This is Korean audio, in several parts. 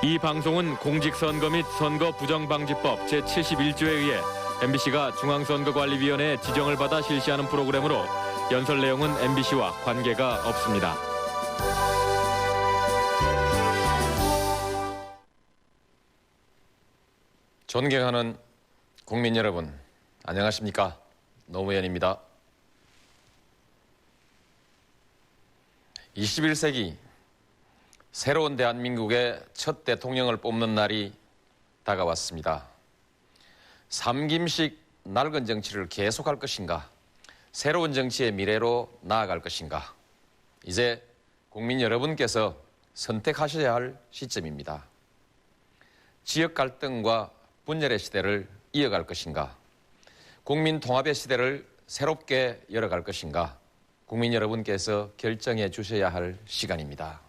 이 방송은 공직선거 및 선거부정방지법 제71조에 의해 MBC가 중앙선거관리위원회 지정을 받아 실시하는 프로그램으로 연설 내용은 MBC와 관계가 없습니다. 존경하는 국민 여러분, 안녕하십니까? 노무현입니다. 21세기 새로운 대한민국의 첫 대통령을 뽑는 날이 다가왔습니다. 삼김식 낡은 정치를 계속할 것인가, 새로운 정치의 미래로 나아갈 것인가, 이제 국민 여러분께서 선택하셔야 할 시점입니다. 지역 갈등과 분열의 시대를 이어갈 것인가, 국민 통합의 시대를 새롭게 열어갈 것인가, 국민 여러분께서 결정해 주셔야 할 시간입니다.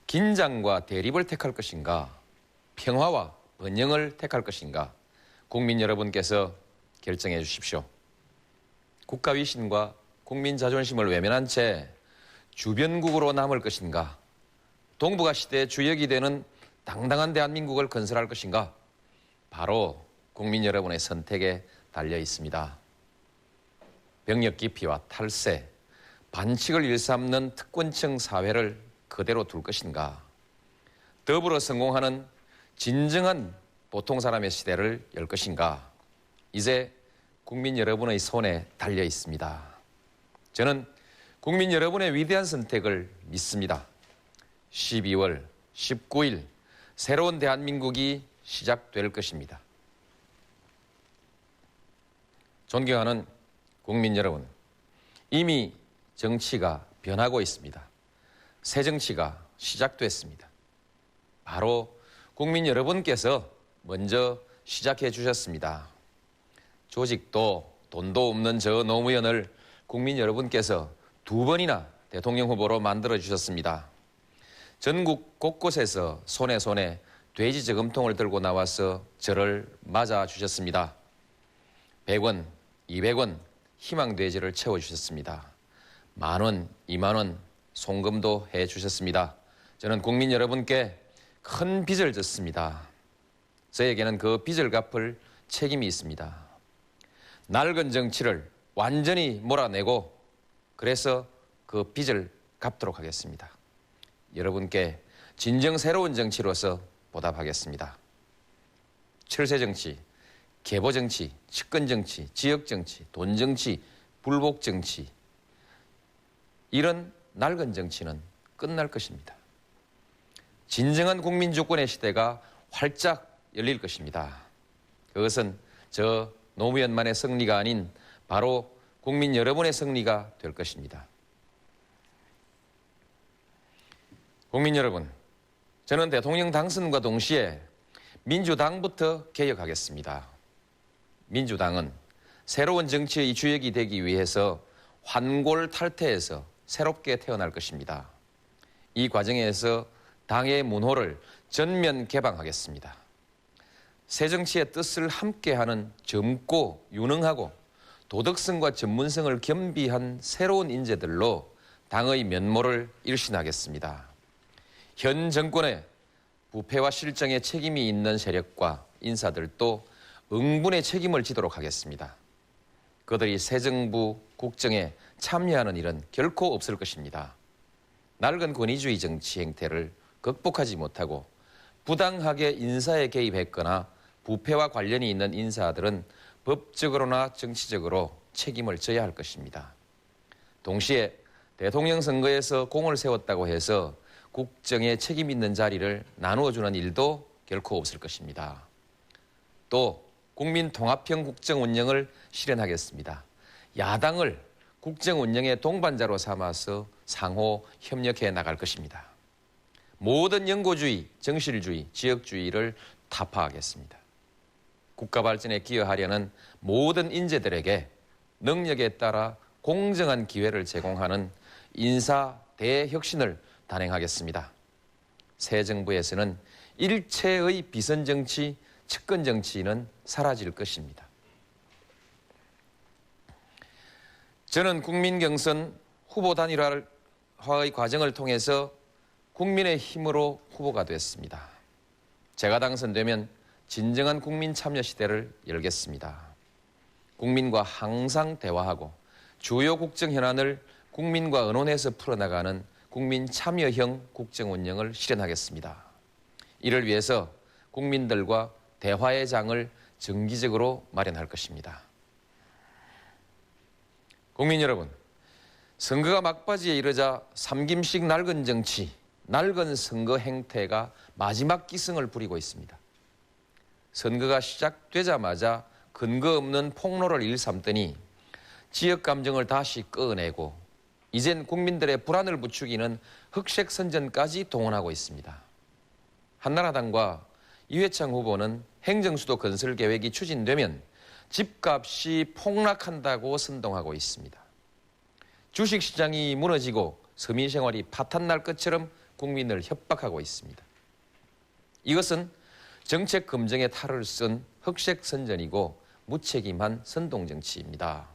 긴장과 대립을 택할 것인가, 평화와 번영을 택할 것인가, 국민 여러분께서 결정해 주십시오. 국가 위신과 국민 자존심을 외면한 채 주변국으로 남을 것인가, 동북아 시대의 주역이 되는 당당한 대한민국을 건설할 것인가, 바로 국민 여러분의 선택에 달려 있습니다. 병력 기피와 탈세, 반칙을 일삼는 특권층 사회를 그대로 둘 것인가, 더불어 성공하는 진정한 보통 사람의 시대를 열 것인가, 이제 국민 여러분의 손에 달려 있습니다. 저는 국민 여러분의 위대한 선택을 믿습니다. 12월 19일 새로운 대한민국이 시작될 것입니다. 존경하는 국민 여러분, 이미 정치가 변하고 있습니다. 새 정치가 시작됐습니다. 바로 국민 여러분께서 먼저 시작해 주셨습니다. 조직도 돈도 없는 저 노무현을 국민 여러분께서 2번이나 대통령 후보로 만들어 주셨습니다. 전국 곳곳에서 손에 돼지 저금통을 들고 나와서 저를 맞아 주셨습니다. 100원, 200원 희망돼지를 채워주셨습니다. 10,000원, 20,000원 송금도 해주셨습니다. 저는 국민 여러분께 큰 빚을 졌습니다. 저에게는 그 빚을 갚을 책임이 있습니다. 낡은 정치를 완전히 몰아내고 그래서 그 빚을 갚도록 하겠습니다. 여러분께 진정 새로운 정치로서 보답하겠습니다. 철새 정치, 계보 정치, 측근 정치, 지역 정치, 돈 정치, 불복 정치, 이런 낡은 정치는 끝날 것입니다. 진정한 국민 주권의 시대가 활짝 열릴 것입니다. 그것은 저 노무현만의 승리가 아닌 바로 국민 여러분의 승리가 될 것입니다. 국민 여러분, 저는 대통령 당선과 동시에 민주당부터 개혁하겠습니다. 민주당은 새로운 정치의 주역이 되기 위해서 환골탈태에서 새롭게 태어날 것입니다. 이 과정에서 당의 문호를 전면 개방하겠습니다. 새 정치의 뜻을 함께하는 젊고 유능하고 도덕성과 전문성을 겸비한 새로운 인재들로 당의 면모를 일신하겠습니다. 현 정권의 부패와 실정에 책임이 있는 세력과 인사들도 응분의 책임을 지도록 하겠습니다. 그들이 새 정부 국정에 참여하는 일은 결코 없을 것입니다. 낡은 권위주의 정치 행태를 극복하지 못하고 부당하게 인사에 개입했거나 부패와 관련이 있는 인사들은 법적으로나 정치적으로 책임을 져야 할 것입니다. 동시에 대통령 선거에서 공을 세웠다고 해서 국정에 책임 있는 자리를 나누어주는 일도 결코 없을 것입니다. 또 국민 통합형 국정 운영을 실현하겠습니다. 야당을 국정 운영의 동반자로 삼아서 상호 협력해 나갈 것입니다. 모든 영고주의, 정실주의, 지역주의를 타파하겠습니다. 국가 발전에 기여하려는 모든 인재들에게 능력에 따라 공정한 기회를 제공하는 인사 대혁신을 단행하겠습니다. 새 정부에서는 일체의 비선정치, 측근정치는 사라질 것입니다. 저는 국민 경선 후보 단일화의 과정을 통해서 국민의힘으로 후보가 됐습니다. 제가 당선되면 진정한 국민 참여 시대를 열겠습니다. 국민과 항상 대화하고 주요 국정 현안을 국민과 의논해서 풀어나가는 국민 참여형 국정 운영을 실현하겠습니다. 이를 위해서 국민들과 대화의 장을 정기적으로 마련할 것입니다. 국민 여러분, 선거가 막바지에 이르자 삼김씩 낡은 정치, 낡은 선거 행태가 마지막 기승을 부리고 있습니다. 선거가 시작되자마자 근거 없는 폭로를 일삼더니 지역 감정을 다시 꺼내고 이젠 국민들의 불안을 부추기는 흑색 선전까지 동원하고 있습니다. 한나라당과 이회창 후보는 행정수도 건설 계획이 추진되면 집값이 폭락한다고 선동하고 있습니다. 주식시장이 무너지고 서민생활이 파탄날 것처럼 국민을 협박하고 있습니다. 이것은 정책 검증에 탈을 쓴 흑색 선전이고 무책임한 선동정치입니다.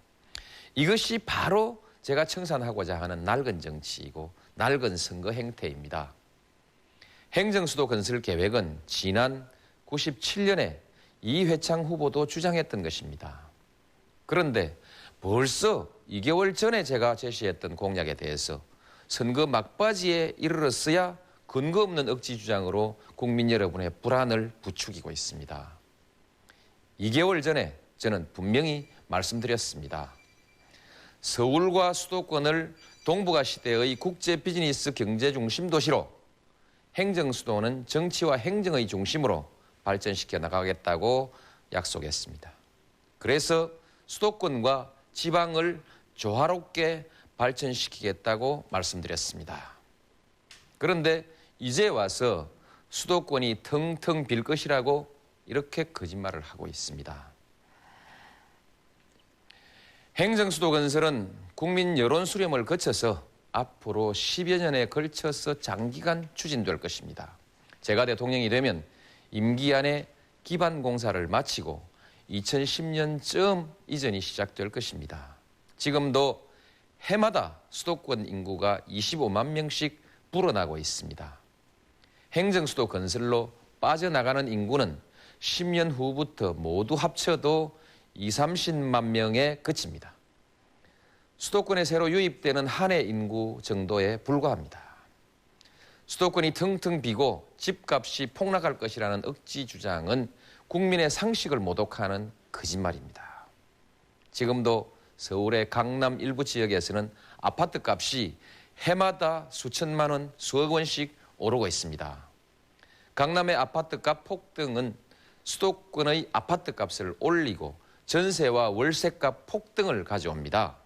이것이 바로 제가 청산하고자 하는 낡은 정치이고 낡은 선거 행태입니다. 행정수도 건설 계획은 지난 97년에 이회창 후보도 주장했던 것입니다. 그런데 벌써 2개월 전에 제가 제시했던 공약에 대해서 선거 막바지에 이르렀어야 근거 없는 억지 주장으로 국민 여러분의 불안을 부추기고 있습니다. 2개월 전에 저는 분명히 말씀드렸습니다. 서울과 수도권을 동북아 시대의 국제 비즈니스 경제 중심 도시로 행정수도는 정치와 행정의 중심으로 발전시켜 나가겠다고 약속했습니다. 그래서 수도권과 지방을 조화롭게 발전시키겠다고 말씀드렸습니다. 그런데 이제 와서 수도권이 텅텅 빌 것이라고 이렇게 거짓말을 하고 있습니다. 행정수도 건설은 국민 여론 수렴을 거쳐서 앞으로 10여 년에 걸쳐서 장기간 추진될 것입니다. 제가 대통령이 되면 임기 안에 기반 공사를 마치고 2010년쯤 이전이 시작될 것입니다. 지금도 해마다 수도권 인구가 25만 명씩 불어나고 있습니다. 행정수도 건설로 빠져나가는 인구는 10년 후부터 모두 합쳐도 20-30만 명에 그칩니다. 수도권에 새로 유입되는 한 해 인구 정도에 불과합니다. 수도권이 텅텅 비고 집값이 폭락할 것이라는 억지 주장은 국민의 상식을 모독하는 거짓말입니다. 지금도 서울의 강남 일부 지역에서는 아파트 값이 해마다 수천만 원, 수억 원씩 오르고 있습니다. 강남의 아파트 값 폭등은 수도권의 아파트 값을 올리고 전세와 월세값 폭등을 가져옵니다.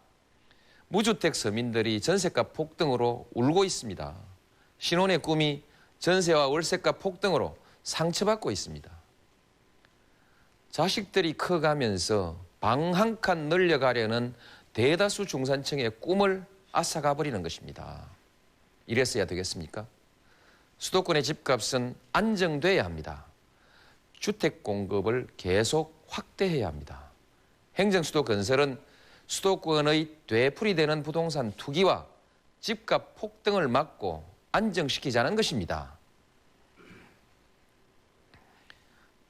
무주택 서민들이 전세값 폭등으로 울고 있습니다. 신혼의 꿈이 전세와 월세값 폭등으로 상처받고 있습니다. 자식들이 커가면서 방 한 칸 늘려가려는 대다수 중산층의 꿈을 앗아가버리는 것입니다. 이랬어야 되겠습니까? 수도권의 집값은 안정돼야 합니다. 주택 공급을 계속 확대해야 합니다. 행정수도 건설은 수도권의 되풀이되는 부동산 투기와 집값 폭등을 막고 안정시키자는 것입니다.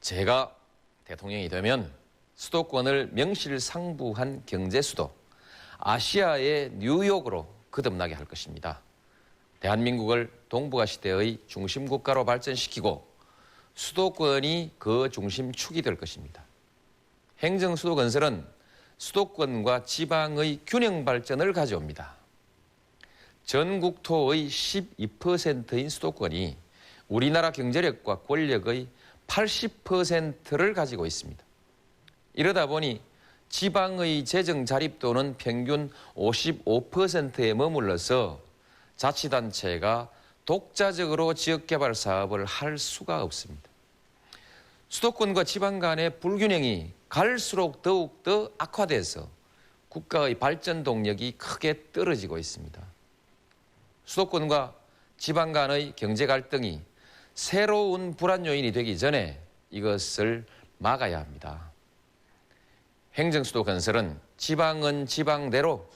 제가 대통령이 되면 수도권을 명실상부한 경제수도, 아시아의 뉴욕으로 거듭나게 할 것입니다. 대한민국을 동북아 시대의 중심국가로 발전시키고 수도권이 그 중심축이 될 것입니다. 행정수도 건설은 수도권과 지방의 균형 발전을 가져옵니다. 전 국토의 12%인 수도권이 우리나라 경제력과 권력의 80%를 가지고 있습니다. 이러다 보니 지방의 재정 자립도는 평균 55%에 머물러서 자치단체가 독자적으로 지역개발 사업을 할 수가 없습니다. 수도권과 지방 간의 불균형이 갈수록 더욱더 악화돼서 국가의 발전 동력이 크게 떨어지고 있습니다. 수도권과 지방 간의 경제 갈등이 새로운 불안 요인이 되기 전에 이것을 막아야 합니다. 행정수도 건설은 지방은 지방대로